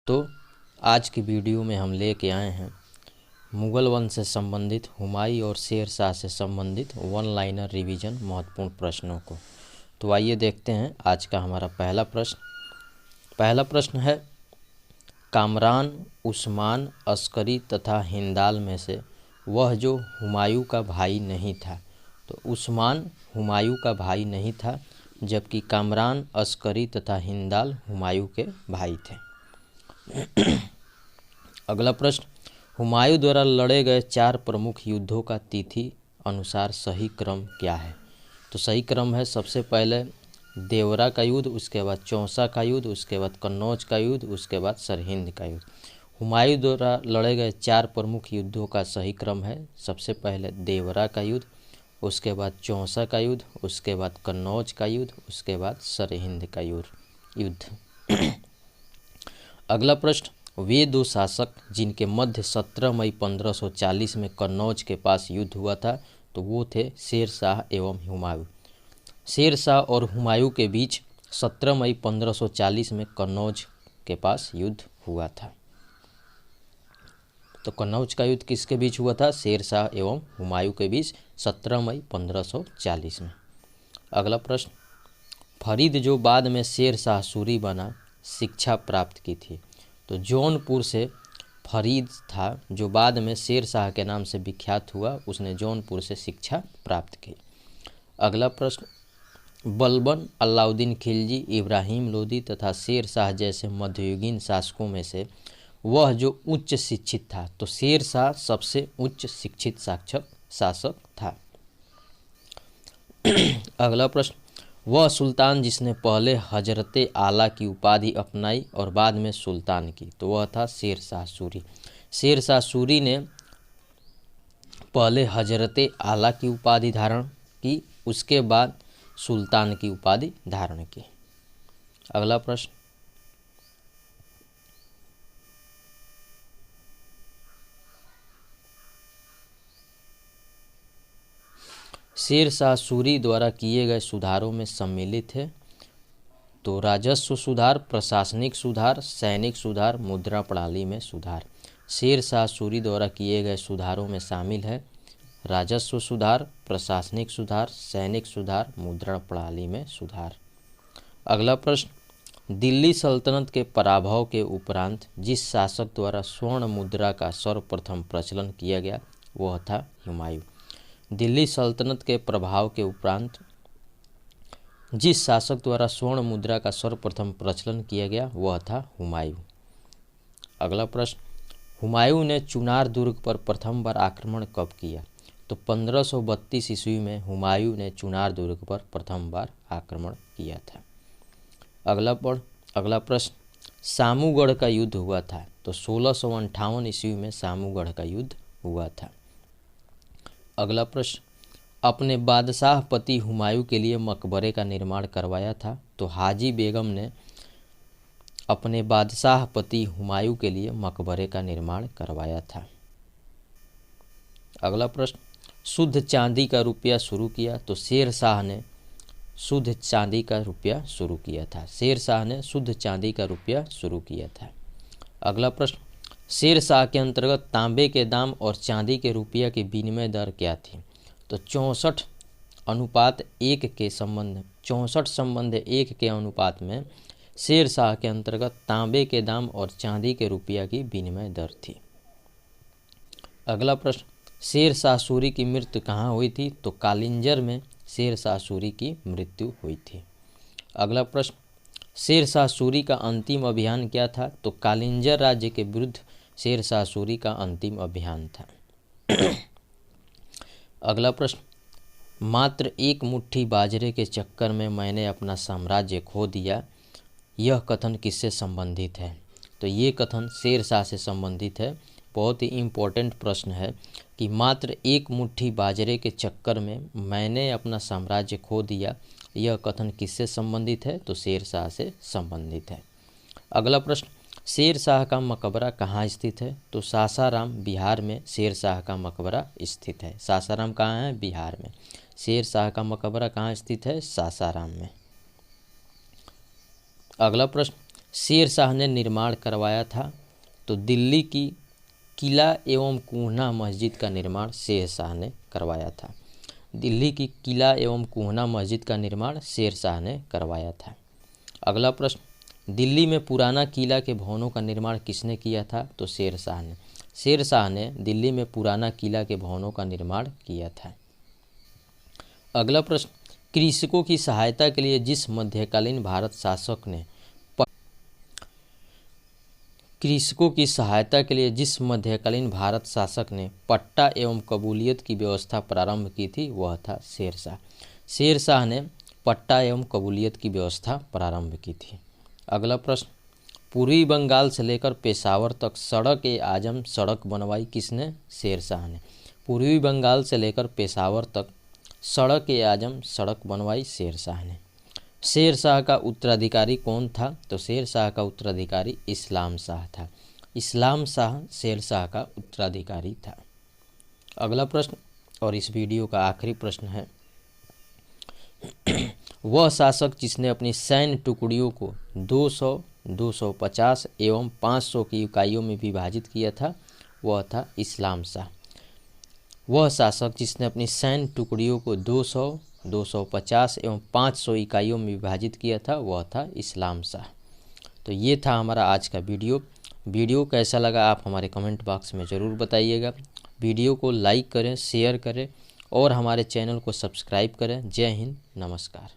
तो आज की वीडियो में हम लेके आए हैं मुगल वंश से संबंधित हुमायूं और शेर शाह से संबंधित वन लाइनर रिवीजन महत्वपूर्ण प्रश्नों को। तो आइए देखते हैं आज का हमारा पहला प्रश्न है, कामरान, उस्मान, अस्करी तथा हिंदाल में से वह जो हुमायूं का भाई नहीं था। तो उस्मान हुमायूं का भाई नहीं था, जबकि कामरान, अस्करी तथा हिंदाल हुमायूं के भाई थे। अगला प्रश्न, हुमायूं द्वारा लड़े गए 4 प्रमुख युद्धों का तिथि अनुसार सही क्रम क्या है। तो सही क्रम है, सबसे पहले देवरा का युद्ध, उसके बाद चौसा का युद्ध, उसके बाद कन्नौज का युद्ध, उसके बाद सरहिंद का युद्ध। हुमायूं द्वारा लड़े गए 4 प्रमुख युद्धों का सही क्रम है, सबसे पहले देवरा का युद्ध, उसके बाद चौसा का युद्ध, उसके बाद कन्नौज का युद्ध, उसके बाद सरहिंद का युद्ध। अगला प्रश्न, वे 2 शासक जिनके मध्य 17 मई 1540 में कन्नौज के पास युद्ध हुआ था, तो वो थे शेर शाह एवं हुमायूं। शेर शाह और हुमायूं के बीच 17 मई 1540 में कन्नौज के पास युद्ध हुआ था। तो कन्नौज का युद्ध किसके बीच हुआ था? शेर शाह एवं हुमायूं के बीच 17 मई 1540 में। अगला प्रश्न, फरीद जो बाद में शेर शाह सूरी बना, शिक्षा प्राप्त की थी। तो जौनपुर से फरीद था जो बाद में शेर शाह के नाम से विख्यात हुआ, उसने जौनपुर से शिक्षा प्राप्त की। अगला प्रश्न, बलबन, अलाउद्दीन खिलजी, इब्राहिम लोदी तथा शेर शाह जैसे मध्ययुगीन शासकों में से वह जो उच्च शिक्षित था। तो शेर शाह सबसे उच्च शिक्षित शासक था। अगला प्रश्न, वह सुल्तान जिसने पहले हजरते आला की उपाधि अपनाई और बाद में सुल्तान की। तो वह था शेर शाह सूरी। शेर शाह सूरी ने पहले हजरते आला की उपाधि धारण की, उसके बाद सुल्तान की उपाधि धारण की। अगला प्रश्न, शेर शाह सूरी द्वारा किए गए सुधारों में सम्मिलित है। तो राजस्व सुधार, प्रशासनिक सुधार, सैनिक सुधार, मुद्रा प्रणाली में सुधार। शेर शाह सूरी द्वारा किए गए सुधारों में शामिल है राजस्व सुधार, प्रशासनिक सुधार, सैनिक सुधार, मुद्रा प्रणाली में सुधार। अगला प्रश्न, दिल्ली सल्तनत के पराभव के उपरांत जिस शासक द्वारा स्वर्ण मुद्रा का सर्वप्रथम प्रचलन किया गया वह था हुमायूं। दिल्ली सल्तनत के प्रभाव के उपरांत जिस शासक द्वारा स्वर्ण मुद्रा का सर्वप्रथम प्रचलन किया गया वह था हुमायूं। अगला प्रश्न, हुमायूं ने चुनार दुर्ग पर प्रथम बार आक्रमण कब किया। तो 1532 ईस्वी में हुमायूं ने चुनार दुर्ग पर प्रथम बार आक्रमण किया था। अगला प्रश्न, सामूगढ़ का युद्ध हुआ था। तो 1658 ईस्वी में सामूगढ़ का युद्ध हुआ था। अगला प्रश्न, अपने बादशाह पति हुमायूं के लिए मकबरे का निर्माण करवाया था। तो हाजी बेगम ने अपने बादशाह पति हुमायूं के लिए मकबरे का निर्माण करवाया था। अगला प्रश्न, शुद्ध चांदी का रुपया शुरू किया। तो शेर शाह ने शुद्ध चांदी का रुपया शुरू किया था। शेर शाह ने शुद्ध चांदी का रुपया शुरू किया था। अगला प्रश्न, शेर शाह के अंतर्गत तांबे के दाम और चांदी के रुपया की विनिमय दर क्या थी। तो 64:1 के संबंध 64:1 के अनुपात में शेर शाह के अंतर्गत तांबे के दाम और चांदी के रुपया की विनिमय दर थी। अगला प्रश्न, शेर शाह सूरी की मृत्यु कहाँ हुई थी। तो कालिंजर में शेर शाह सूरी की मृत्यु हुई थी। अगला प्रश्न, शेर शाह सूरी का अंतिम अभियान क्या था। तो कालिंजर राज्य के विरुद्ध शेर शाह सूरी का अंतिम अभियान था। अगला प्रश्न, मात्र एक मुट्ठी बाजरे के चक्कर में मैंने अपना साम्राज्य खो दिया, यह कथन किससे संबंधित है। तो ये कथन शेर शाह से संबंधित है। बहुत ही इम्पोर्टेंट प्रश्न है कि मात्र एक मुट्ठी बाजरे के चक्कर में मैंने अपना साम्राज्य खो दिया, यह कथन किससे संबंधित है। तो शेर शाह से संबंधित है। अगला प्रश्न, शेर शाह का मकबरा कहाँ स्थित है। तो सासाराम, बिहार में शेर शाह का मकबरा स्थित है। सासाराम कहाँ है? बिहार में। शेर शाह का मकबरा कहाँ स्थित है? सासाराम में। अगला प्रश्न, शेर शाह ने निर्माण करवाया था? तो दिल्ली की किला एवं कुहना मस्जिद का निर्माण शेर शाह ने करवाया था। दिल्ली की किला एवं कुहना मस्जिद का निर्माण शेर शाह ने करवाया था। अगला प्रश्न, दिल्ली में पुराना किला के भवनों का निर्माण किसने किया था? तो शेर शाह ने। शेर शाह ने दिल्ली में पुराना किला के भवनों का निर्माण किया था। अगला प्रश्न, कृषकों की सहायता के लिए जिस मध्यकालीन भारत शासक ने कृषकों की सहायता के लिए जिस मध्यकालीन भारत शासक ने पट्टा एवं कबूलियत की व्यवस्था प्रारंभ की थी वह था शेर शाह। शेर शाह ने पट्टा एवं कबूलियत की व्यवस्था प्रारंभ की थी। अगला प्रश्न, पूर्वी बंगाल से लेकर पेशावर तक सड़क ए आजम सड़क बनवाई किसने? शेर शाह ने। पूर्वी बंगाल से लेकर पेशावर तक सड़क ए आजम सड़क बनवाई शेर शाह ने। शेर शाह का उत्तराधिकारी कौन था? तो शेर शाह का उत्तराधिकारी इस्लाम शाह था। इस्लाम शाह शेर शाह का उत्तराधिकारी था। अगला प्रश्न और इस वीडियो का आखिरी प्रश्न है, वह शासक जिसने अपनी सैन्य टुकड़ियों को 200, 250 एवं 500 की इकाइयों में विभाजित किया था वह था इस्लाम शाह। वह शासक जिसने अपनी सैन्य टुकड़ियों को 200, 250 एवं 500 इकाइयों में विभाजित किया था वह था इस्लाम शाह। तो ये था हमारा आज का वीडियो कैसा लगा आप हमारे कमेंट बॉक्स में ज़रूर बताइएगा। वीडियो को लाइक करें, शेयर करें और हमारे चैनल को सब्सक्राइब करें। जय हिंद, नमस्कार।